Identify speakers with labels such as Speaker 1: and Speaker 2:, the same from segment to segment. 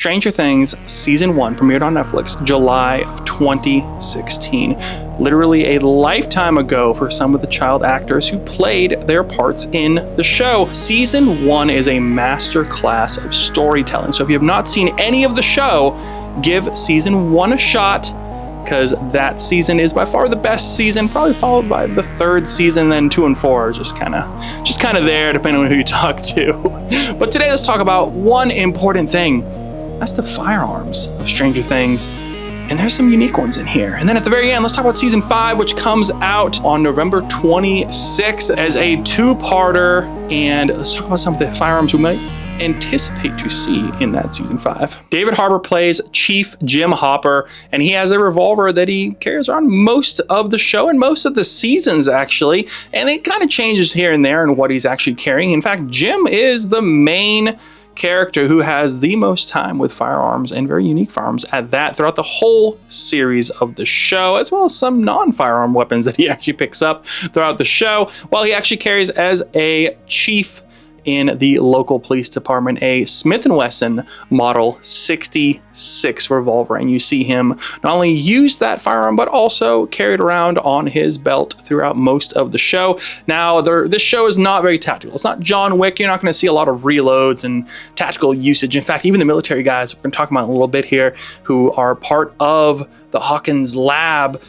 Speaker 1: Stranger Things Season 1 premiered on Netflix July of 2016. Literally a lifetime ago for some of the child actors who played their parts in the show. Season 1 is a master class of storytelling. So if you have not seen any of the show, give Season 1 a shot, because that season is by far the best season, probably followed by the third season, then 2 and 4 are just kind of there, depending on who you talk to. But today, let's talk about one important thing. That's the firearms of Stranger Things. And there's some unique ones in here. And then at the very end, let's talk about Season 5, which comes out on November 26th as a 2-parter. And let's talk about some of the firearms we might anticipate to see in that Season 5. David Harbour plays Chief Jim Hopper, and he has a revolver that he carries around most of the show and most of the seasons, actually. And it kind of changes here and there in what he's actually carrying. In fact, Jim is the main character who has the most time with firearms, and very unique firearms at that, throughout the whole series of the show, as well as some non-firearm weapons that he actually picks up throughout the show, while he actually carries as a chief in the local police department a Smith & Wesson Model 66 revolver. And you see him not only use that firearm, but also carry it around on his belt throughout most of the show. Now, this show is not very tactical. It's not John Wick. You're not going to see a lot of reloads and tactical usage. In fact, even the military guys we're going to talk about in a little bit here, who are part of the Hawkins Lab,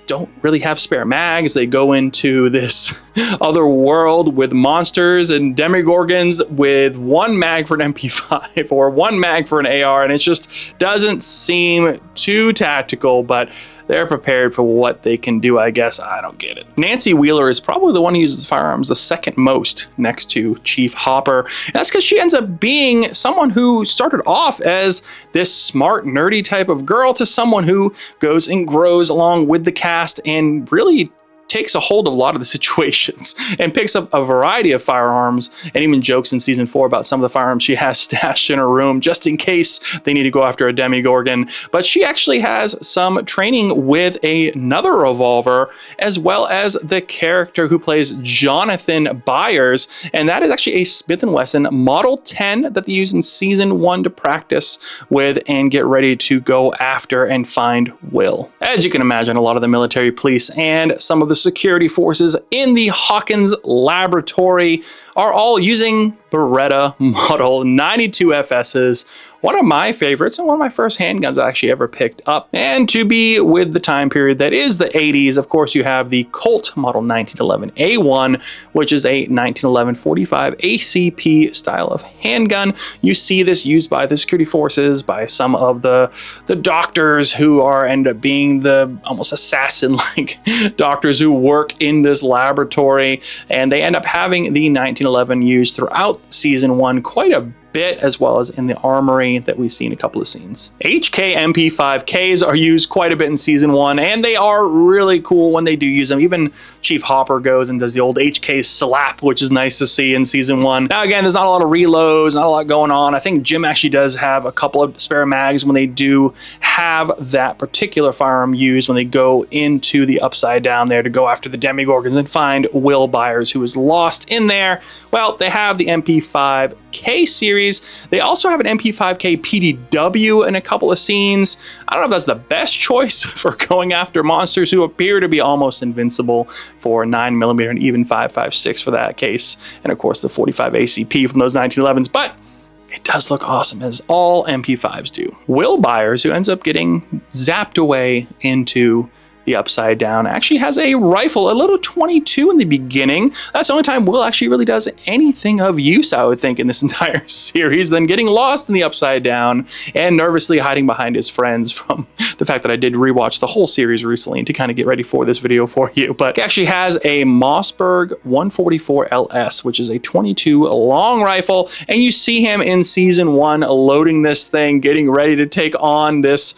Speaker 1: don't really have spare mags. They go into this other world with monsters and Demogorgons with 1 mag for an MP5 or 1 mag for an AR, and it just doesn't seem too tactical, but they're prepared for what they can do, I guess. I don't get it. Nancy Wheeler is probably the one who uses firearms the second most next to Chief Hopper. And that's because she ends up being someone who started off as this smart, nerdy type of girl to someone who goes and grows along with the cast and really takes a hold of a lot of the situations and picks up a variety of firearms, and even jokes in Season 4 about some of the firearms she has stashed in her room just in case they need to go after a Demogorgon. But she actually has some training with another revolver, as well as the character who plays Jonathan Byers, and that is actually a Smith & Wesson Model 10 that they use in Season 1 to practice with and get ready to go after and find Will. As you can imagine, a lot of the military, police, and some of the security forces in the Hawkins laboratory are all using Beretta Model 92 FSs, one of my favorites and one of my first handguns I actually ever picked up. And to be with the time period that is the 80s, of course, you have the Colt Model 1911 A1, which is a 1911 45 ACP style of handgun. You see this used by the security forces, by some of the doctors who end up being the almost assassin-like doctors who work in this laboratory, and they end up having the 1911 used throughout Season 1 quite a bit, as well as in the armory that we see in a couple of scenes. HK MP5Ks are used quite a bit in Season 1, and they are really cool when they do use them. Even Chief Hopper goes and does the old HK slap, which is nice to see in Season 1. Now again, there's not a lot of reloads, not a lot going on. I think Jim actually does have a couple of spare mags when they do have that particular firearm used when they go into the Upside Down there to go after the Demogorgons and find Will Byers, who is lost in there. Well, they have the MP5K series. They also have an MP5K PDW in a couple of scenes. I don't know if that's the best choice for going after monsters who appear to be almost invincible for 9mm and even 5.56 for that case. And of course the 45 ACP from those 1911s, but it does look awesome, as all MP5s do. Will Byers, who ends up getting zapped away into the Upside Down, actually has a rifle, a little 22 in the beginning. That's the only time Will actually really does anything of use, I would think, in this entire series, then getting lost in the Upside Down and nervously hiding behind his friends, from the fact that I did rewatch the whole series recently to kind of get ready for this video for you. But he actually has a Mossberg 144 LS, which is a 22 long rifle, and you see him in Season 1 loading this thing, getting ready to take on this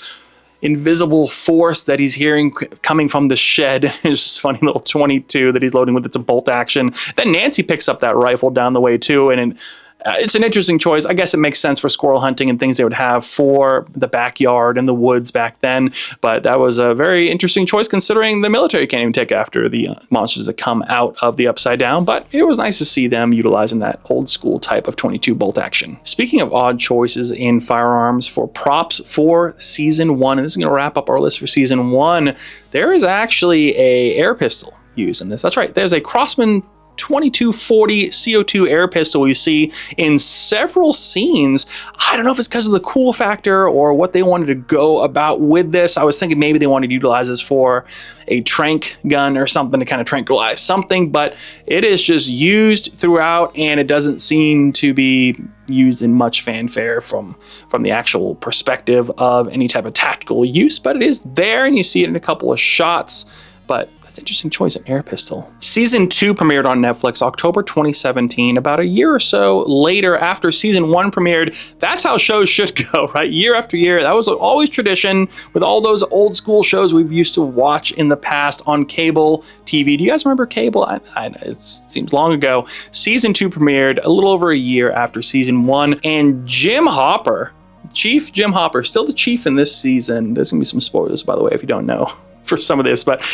Speaker 1: invisible force that he's hearing coming from the shed. It's just funny little 22 that he's loading with. It's a bolt action. Then Nancy picks up that rifle down the way too, and It's an interesting choice. I guess it makes sense for squirrel hunting and things they would have for the backyard and the woods back then. But that was a very interesting choice considering the military can't even take after the monsters that come out of the Upside Down. But it was nice to see them utilizing that old school type of 22 bolt action. Speaking of odd choices in firearms for props for season 1, and this is going to wrap up our list for season 1, there is actually a air pistol used in this. That's right. There's a Crossman 2240 CO2 air pistol you see in several scenes. I don't know if it's because of the cool factor or what they wanted to go about with this. I was thinking maybe they wanted to utilize this for a tranq gun or something to kind of tranquilize something, but it is just used throughout and it doesn't seem to be used in much fanfare from the actual perspective of any type of tactical use, but it is there and you see it in a couple of shots. But that's an interesting choice, an air pistol. Season 2 premiered on Netflix October 2017, about a year or so later after season 1 premiered. That's how shows should go, right? Year after year. That was always tradition with all those old school shows we've used to watch in the past on cable TV. Do you guys remember cable? It seems long ago. Season 2 premiered a little over a year after season 1, and Jim Hopper, Chief Jim Hopper, still the chief in this season. There's gonna be some spoilers, by the way, if you don't know for some of this, but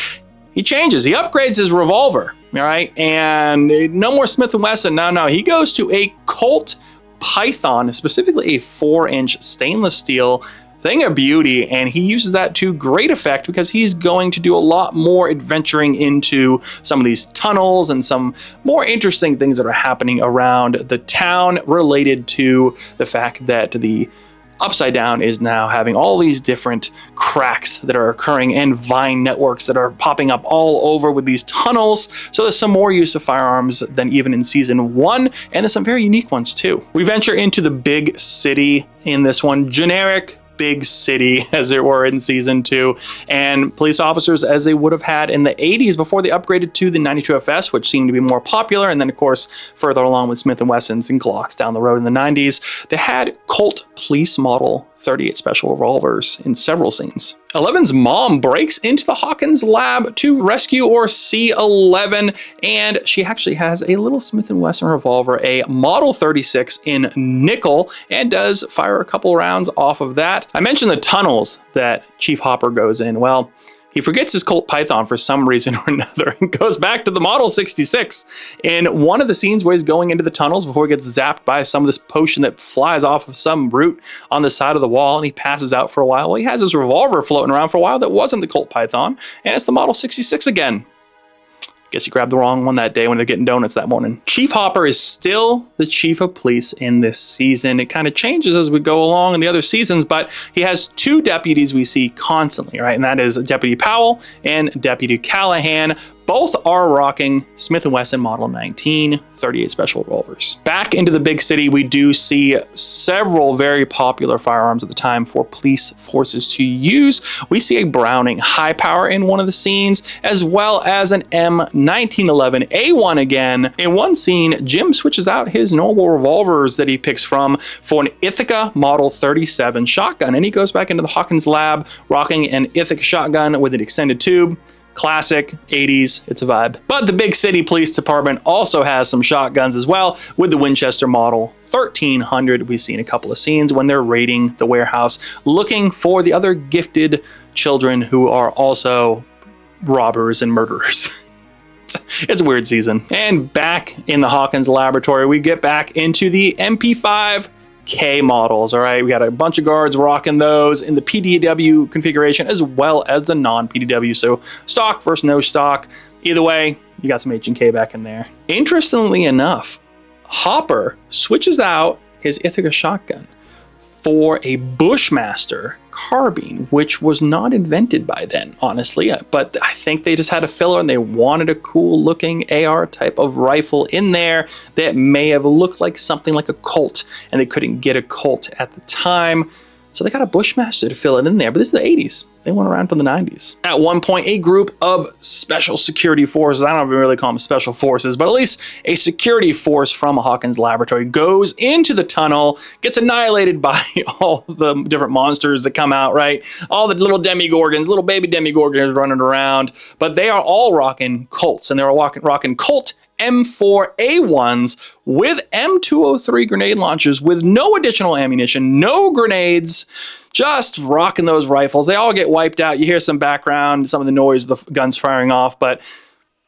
Speaker 1: he changes. He upgrades his revolver, all right? And no more Smith & Wesson. No. He goes to a Colt Python, specifically a 4-inch stainless steel thing of beauty, and he uses that to great effect because he's going to do a lot more adventuring into some of these tunnels and some more interesting things that are happening around the town related to the fact that the Upside Down is now having all these different cracks that are occurring and vine networks that are popping up all over with these tunnels. So there's some more use of firearms than even in season 1, and there's some very unique ones too. We venture into the big city in this one, generic big city as it were in season 2, and police officers as they would have had in the 80s before they upgraded to the 92 FS, which seemed to be more popular, and then of course further along with Smith & Wessons and Glocks down the road in the 90s. They had Colt police model 38 special revolvers in several scenes. Eleven's mom breaks into the Hawkins lab to rescue or see 11, and she actually has a little Smith & Wesson revolver, a Model 36 in nickel, and does fire a couple rounds off of that. I mentioned the tunnels that Chief Hopper goes in. Well, he forgets his Colt Python for some reason or another and goes back to the Model 66 in one of the scenes where he's going into the tunnels before he gets zapped by some of this potion that flies off of some root on the side of the wall, and he passes out for a while. Well, he has his revolver floating around for a while that wasn't the Colt Python, and it's the Model 66 again. Guess you grabbed the wrong one that day when they're getting donuts that morning. Chief Hopper is still the chief of police in this season. It kind of changes as we go along in the other seasons, but he has 2 deputies we see constantly, right? And that is Deputy Powell and Deputy Callahan. Both are rocking Smith & Wesson Model 19 38 special revolvers. Back into the big city, we do see several very popular firearms at the time for police forces to use. We see a Browning high power in one of the scenes, as well as an M1911A1 again. In one scene, Jim switches out his normal revolvers that he picks from for an Ithaca Model 37 shotgun, and he goes back into the Hawkins lab rocking an Ithaca shotgun with an extended tube. Classic 80s, it's a vibe. But the big city police department also has some shotguns as well, with the Winchester Model 1300 we see in a couple of scenes when they're raiding the warehouse looking for the other gifted children who are also robbers and murderers. It's a weird season. And back in the Hawkins laboratory, we get back into the MP5 K models. All right, we got a bunch of guards rocking those in the PDW configuration as well as the non-PDW. So stock versus no stock. Either way, you got some H&K back in there. Interestingly enough, Hopper switches out his Ithaca shotgun for a Bushmaster carbine, which was not invented by then, honestly, but I think they just had a filler and they wanted a cool looking AR type of rifle in there that may have looked like something like a Colt, and they couldn't get a Colt at the time. So they got a Bushmaster to fill it in there, but this is the 80s. They went around to the 90s. At one point, a group of special security forces, I don't even really call them special forces, but at least a security force from a Hawkins laboratory goes into the tunnel, gets annihilated by all the different monsters that come out, right? All the little Demogorgons, little baby Demogorgons running around, but they are all rocking Colts, and they're rocking Colt M4A1s with M203 grenade launchers with no additional ammunition, no grenades, just rocking those rifles. They all get wiped out. You hear some background, some of the noise of the guns firing off, but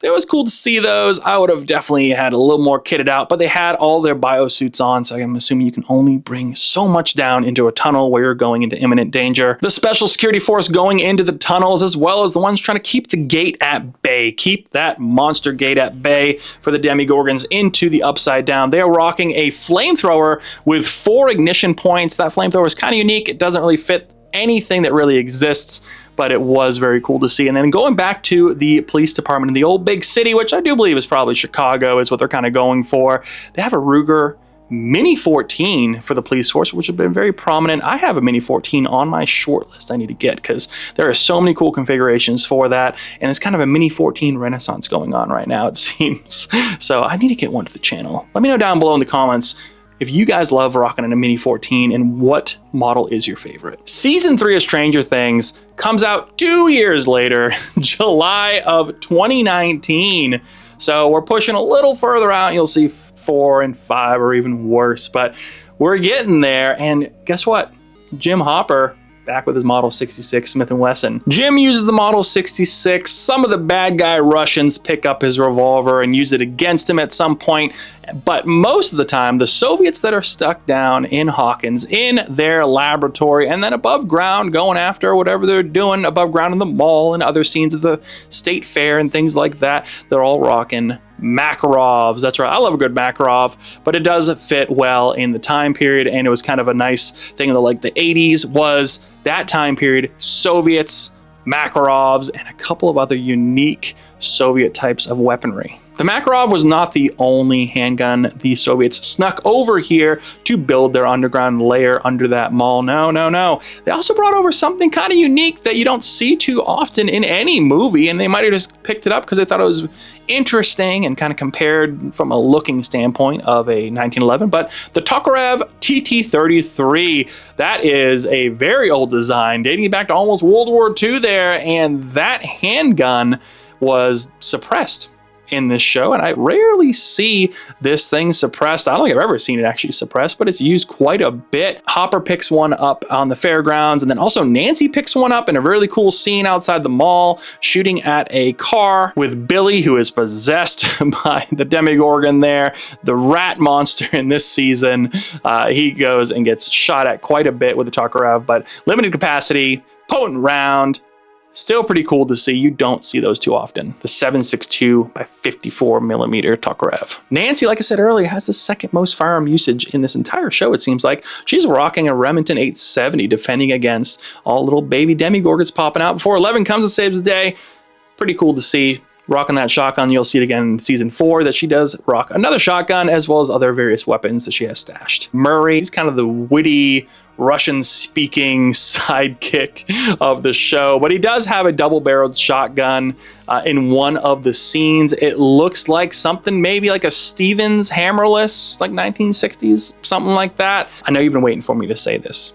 Speaker 1: it was cool to see those. I would have definitely had a little more kitted out, but they had all their biosuits on, so I'm assuming you can only bring so much down into a tunnel where you're going into imminent danger. The special security force going into the tunnels, as well as the ones trying to keep the gate at bay, keep that monster gate at bay for the Demogorgons into the Upside Down. They are rocking a flamethrower with 4 ignition points. That flamethrower is kind of unique. It doesn't really fit anything that really exists, but it was very cool to see. And then going back to the police department in the old big city, which I do believe is probably Chicago, is what they're kind of going for. They have a Ruger Mini 14 for the police force, which have been very prominent. I have a Mini 14 on my short list I need to get because there are so many cool configurations for that. And it's kind of a Mini 14 renaissance going on right now, it seems. So I need to get one to the channel. Let me know down below in the comments if you guys love rocking in a Mini 14 and what model is your favorite. Season 3 of Stranger Things comes out 2 years later, July of 2019. So we're pushing a little further out. You'll see 4 and 5 or even worse, but we're getting there. And guess what? Jim Hopper back with his Model 66 Smith & Wesson. Jim uses the Model 66. Some of the bad guy Russians pick up his revolver and use it against him at some point. But most of the time, the Soviets that are stuck down in Hawkins, in their laboratory, and then above ground, going after whatever they're doing above ground in the mall and other scenes of the state fair and things like that, they're all rocking Makarovs. That's right, I love a good Makarov, but it does fit well in the time period, and it was kind of a nice thing that like the 80s was that time period, Soviets, Makarovs, and a couple of other unique Soviet types of weaponry. The Makarov was not the only handgun the Soviets snuck over here to build their underground lair under that mall. No, no, no. They also brought over something kind of unique that you don't see too often in any movie, and they might have just picked it up because they thought it was interesting and kind of compared from a looking standpoint of a 1911. But the Tokarev TT-33, that is a very old design dating back to almost World War II there, and that handgun was suppressed in this show, and I rarely see this thing suppressed. I don't think I've ever seen it actually suppressed, but it's used quite a bit. Hopper picks one up on the fairgrounds, and then also Nancy picks one up in a really cool scene outside the mall, shooting at a car with Billy, who is possessed by the Demogorgon there, the rat monster in this season. He goes and gets shot at quite a bit with the Tokarev, but limited capacity, potent round. Still pretty cool to see. You don't see those too often. The 7.62 by 54 millimeter Tokarev. Nancy, like I said earlier, has the second most firearm usage in this entire show, it seems like. She's rocking a Remington 870, defending against all little baby Demogorgons popping out before 11 comes and saves the day. Pretty cool to see. Rocking that shotgun. You'll see it again in season 4 that she does rock another shotgun, as well as other various weapons that she has stashed. Murray, he's kind of the witty Russian-speaking sidekick of the show, but he does have a double-barreled shotgun in one of the scenes. It looks like something maybe like a Stevens hammerless, like 1960s, something like that. I know you've been waiting for me to say this.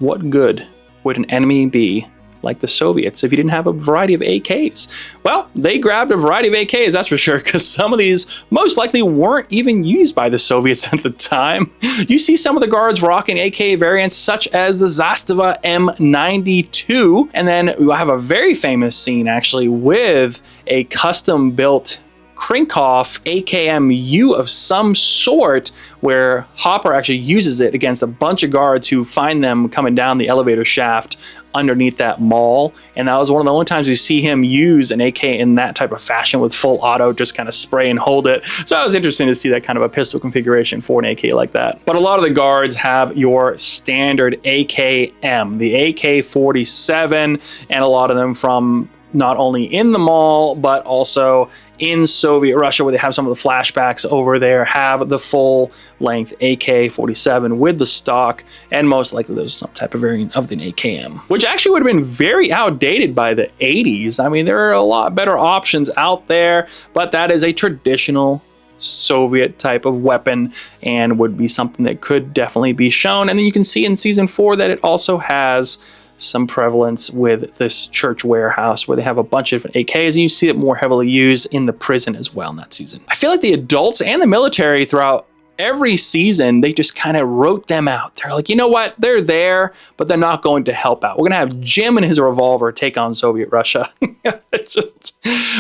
Speaker 1: What good would an enemy be like the Soviets if you didn't have a variety of AKs? Well, they grabbed a variety of AKs, that's for sure, because some of these most likely weren't even used by the Soviets at the time. You see some of the guards rocking AK variants such as the Zastava M92, and then we have a very famous scene actually with a custom-built Krinkhoff AKMU of some sort, where Hopper actually uses it against a bunch of guards who find them coming down the elevator shaft underneath that mall. And that was one of the only times we see him use an AK in that type of fashion with full auto, just kind of spray and hold it. So it was interesting to see that kind of a pistol configuration for an AK like that. But a lot of the guards have your standard AKM, the AK-47, and a lot of them from not only in the mall, but also in Soviet Russia, where they have some of the flashbacks over there, have the full-length AK-47 with the stock, and most likely there's some type of variant of the AKM, which actually would have been very outdated by the 80s. I mean, there are a lot better options out there, but that is a traditional Soviet type of weapon and would be something that could definitely be shown. And then you can see in season 4 that it also has some prevalence with this church warehouse where they have a bunch of different AKs, and you see it more heavily used in the prison as well in that season. I feel like the adults and the military throughout every season, they just kind of wrote them out. They're like, you know what? They're there, but they're not going to help out. We're going to have Jim and his revolver take on Soviet Russia.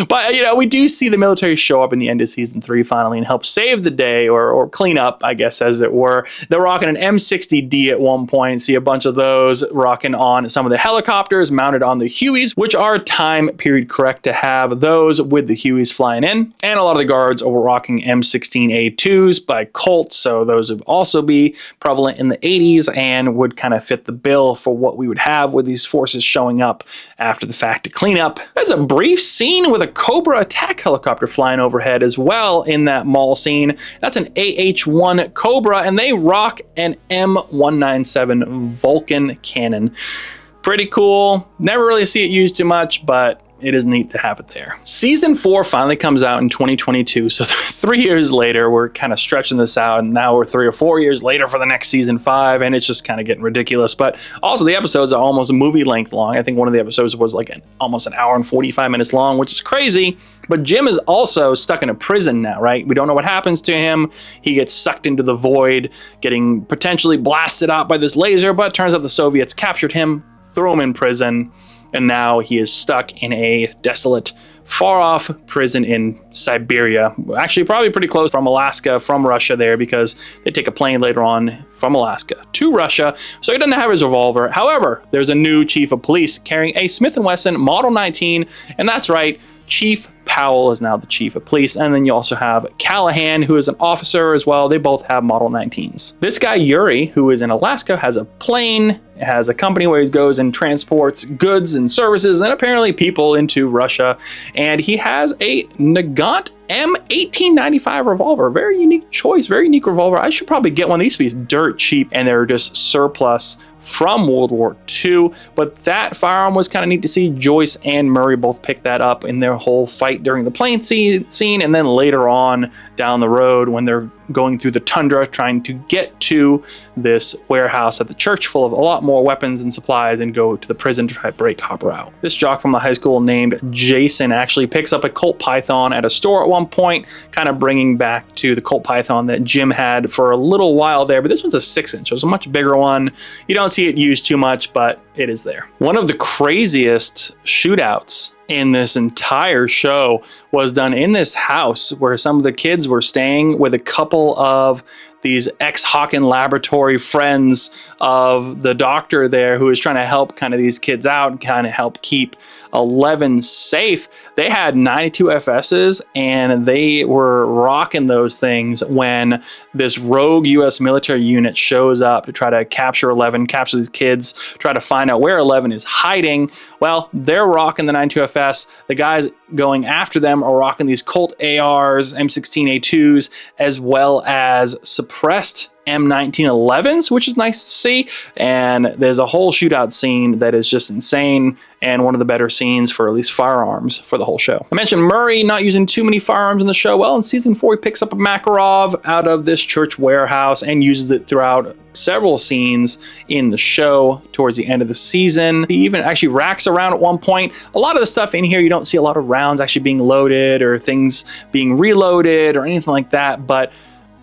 Speaker 1: But, you know, we do see the military show up in the end of season 3 finally and help save the day or clean up, I guess, as it were. They're rocking an M60D at one point. See a bunch of those rocking on some of the helicopters mounted on the Hueys, which are time period correct to have those with the Hueys flying in. And a lot of the guards are rocking M16A2s by Colt, so those would also be prevalent in the 80s and would kind of fit the bill for what we would have with these forces showing up after the fact to clean up. There's a brief scene with a Cobra attack helicopter flying overhead as well in that mall scene. That's an AH-1 Cobra, and they rock an M197 Vulcan cannon. Pretty cool. Never really see it used too much, but it is neat to have it there. Season 4 finally comes out in 2022. So 3 years later, we're kind of stretching this out, and now we're 3 or 4 years later for the next season 5, and it's just kind of getting ridiculous. But also the episodes are almost movie length long. I think one of the episodes was like almost an hour and 45 minutes long, which is crazy. But Jim is also stuck in a prison now, right? We don't know what happens to him. He gets sucked into the void, getting potentially blasted out by this laser, but it turns out the Soviets captured him, threw him in prison, and now he is stuck in a desolate, far-off prison in Siberia. Actually, probably pretty close from Alaska, from Russia there, because they take a plane later on from Alaska to Russia, so he doesn't have his revolver. However, there's a new chief of police carrying a Smith & Wesson Model 19, and that's right, Chief Powell is now the chief of police. And then you also have Callahan, who is an officer as well. They both have Model 19s. This guy, Yuri, who is in Alaska, has a plane, has a company where he goes and transports goods and services and apparently people into Russia. And he has a Nagant M1895 revolver. Very unique choice, very unique revolver. I should probably get one of these to be dirt cheap, and they're just surplus from World War II. But that firearm was kind of neat to see. Joyce and Murray both picked that up in their whole fight during the plane scene, and then later on down the road when they're going through the tundra trying to get to this warehouse at the church full of a lot more weapons and supplies and go to the prison to try to break Hopper out. This jock from the high school named Jason actually picks up a Colt Python at a store at one point, kind of bringing back to the Colt Python that Jim had for a little while there, but this one's a 6-inch. It was a much bigger one. You don't see it used too much, but it is there. One of the craziest shootouts in this entire show was done in this house where some of the kids were staying with a couple of these ex-Hawkins laboratory friends of the doctor there who was trying to help kind of these kids out and kind of help keep 11 safe. They had 92 FSs and they were rocking those things when this rogue US military unit shows up to try to capture 11, capture these kids, try to find out where 11 is hiding. Well, they're rocking the 92 FS. The guys going after them are rocking these Colt ARs, M16A2s, as well as suppressed M1911s, which is nice to see. And there's a whole shootout scene that is just insane and one of the better scenes for at least firearms for the whole show. I mentioned Murray not using too many firearms in the show. Well, in season 4, he picks up a Makarov out of this church warehouse and uses it throughout several scenes in the show towards the end of the season. He even actually racks around at one point. A lot of the stuff in here, you don't see a lot of rounds actually being loaded or things being reloaded or anything like that, but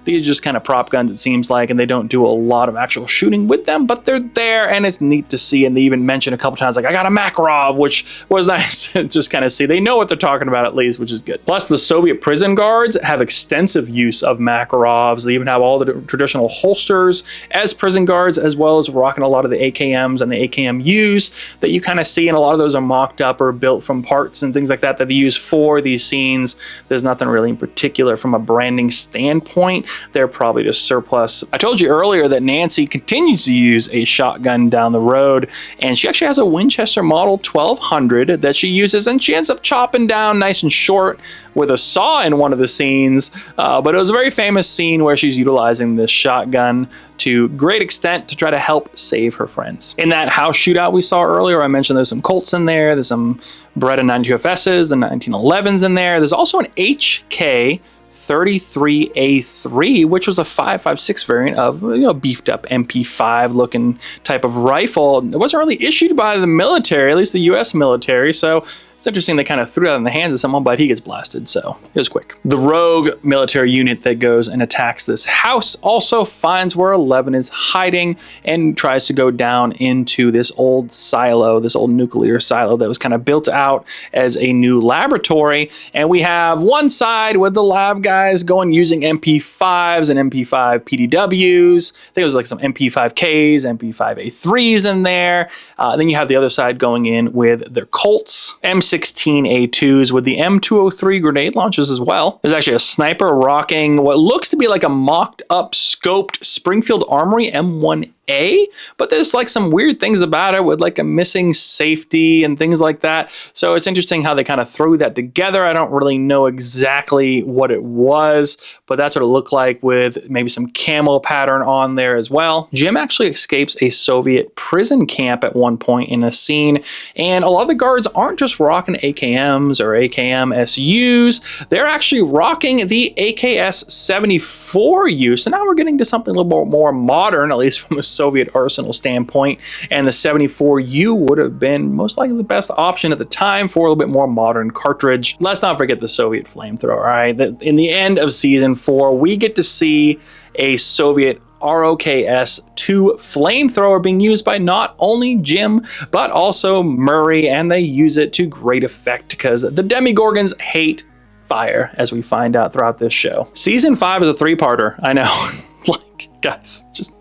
Speaker 1: these are just kind of prop guns, it seems like, and they don't do a lot of actual shooting with them, but they're there and it's neat to see. And they even mention a couple times, like, I got a Makarov, which was nice to just kind of see. They know what they're talking about at least, which is good. Plus, the Soviet prison guards have extensive use of Makarovs. They even have all the traditional holsters as prison guards, as well as rocking a lot of the AKMs and the AKMUs that you kind of see. And a lot of those are mocked up or built from parts and things like that that they use for these scenes. There's nothing really in particular from a branding standpoint. They're probably just surplus. I told you earlier that Nancy continues to use a shotgun down the road, and she actually has a Winchester Model 1200 that she uses, and she ends up chopping down nice and short with a saw in one of the scenes. But it was a very famous scene where she's utilizing this shotgun to great extent to try to help save her friends. In that house shootout we saw earlier, I mentioned there's some Colts in there, there's some Beretta 92 FSs, the 1911s in there. There's also an HK 33A3, which was a 5.56 variant of, you know, beefed up MP5 looking type of rifle. It wasn't really issued by the military, at least the US military, so it's interesting they kind of threw that in the hands of someone, but he gets blasted, so it was quick. The rogue military unit that goes and attacks this house also finds where 11 is hiding and tries to go down into this old silo, this old nuclear silo that was kind of built out as a new laboratory. And we have one side with the lab guys going using MP5s and MP5 PDWs. I think it was like some MP5Ks, MP5A3s in there. Then you have the other side going in with their Colts, M16A2s with the M203 grenade launchers as well. There's actually a sniper rocking what looks to be like a mocked up scoped Springfield Armory M1A, but there's like some weird things about it with like a missing safety and things like that. So it's interesting how they kind of threw that together. I don't really know exactly what it was, but that's what it looked like with maybe some camo pattern on there as well. Jim actually escapes a Soviet prison camp at one point in a scene, and a lot of the guards aren't just rocking AKMs or AKM SUs, they're actually rocking the AKS-74U. So now we're getting to something a little more modern, at least from a Soviet arsenal standpoint, and the 74U would have been most likely the best option at the time for a little bit more modern cartridge. Let's not forget the Soviet flamethrower, all right? In the end of season 4, we get to see a Soviet ROKS-2 flamethrower being used by not only Jim, but also Murray, and they use it to great effect because the Demogorgons hate fire, as we find out throughout this show. Season 5 is a 3-parter, I know. Like, guys, just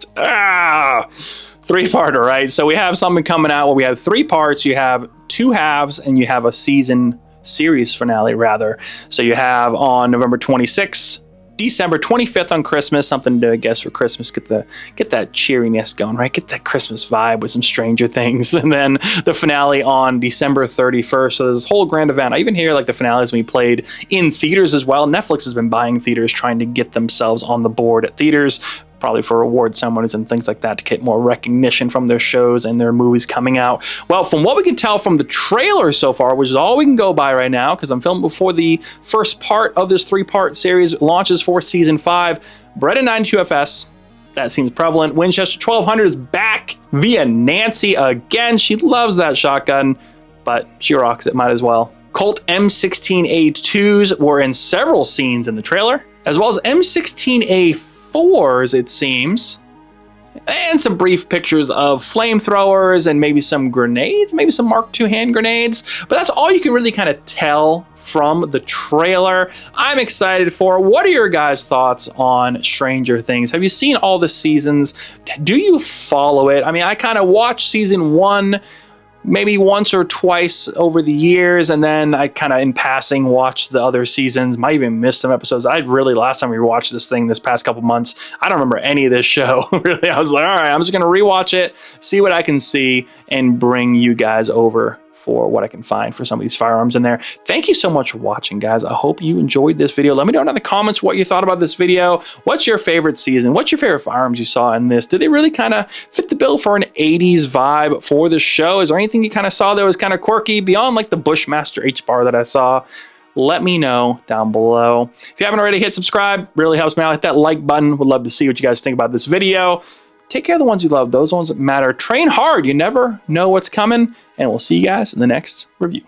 Speaker 1: three-parter, right? So we have something coming out where we have 3 parts, you have 2 halves, and you have a season series finale, rather. So you have on November 26th, December 25th on Christmas, something to guess for Christmas, get that cheeriness going, right? Get that Christmas vibe with some Stranger Things. And then the finale on December 31st. So there's this whole grand event. I even hear like the finales we played in theaters as well. Netflix has been buying theaters, trying to get themselves on the board at theaters, probably for award ceremonies and things like that, to get more recognition from their shows and their movies coming out. Well, from what we can tell from the trailer so far, which is all we can go by right now, because I'm filming before the first part of this 3-part series launches for season 5, Brenner 92FS, that seems prevalent. Winchester 1200 is back via Nancy again. She loves that shotgun, but she rocks it, might as well. Colt M16A2s were in several scenes in the trailer, as well as M16A4s, it seems, and some brief pictures of flamethrowers and maybe some grenades, maybe some Mark II hand grenades, but that's all you can really kind of tell from the trailer. I'm excited for it. What are your guys' thoughts on Stranger Things? Have you seen all the seasons? Do you follow it? I mean, I kind of watched season 1 maybe once or twice over the years, and then I kind of in passing watched the other seasons, might even miss some episodes. Last time we watched this thing this past couple months, I don't remember any of this show. Really, I was like, all right, I'm just gonna rewatch it, see what I can see, and bring you guys over for what I can find for some of these firearms in there. Thank you so much for watching, guys. I hope you enjoyed this video. Let me know in the comments what you thought about this video. What's your favorite season? What's your favorite firearms you saw in this? Did they really kind of fit the bill for an 80s vibe for the show? Is there anything you kind of saw that was kind of quirky beyond like the Bushmaster H-bar that I saw? Let me know down below. If you haven't already, hit subscribe. Really helps me out. Hit that like button. Would love to see what you guys think about this video. Take care of the ones you love, those ones that matter. Train hard. You never know what's coming. And we'll see you guys in the next review.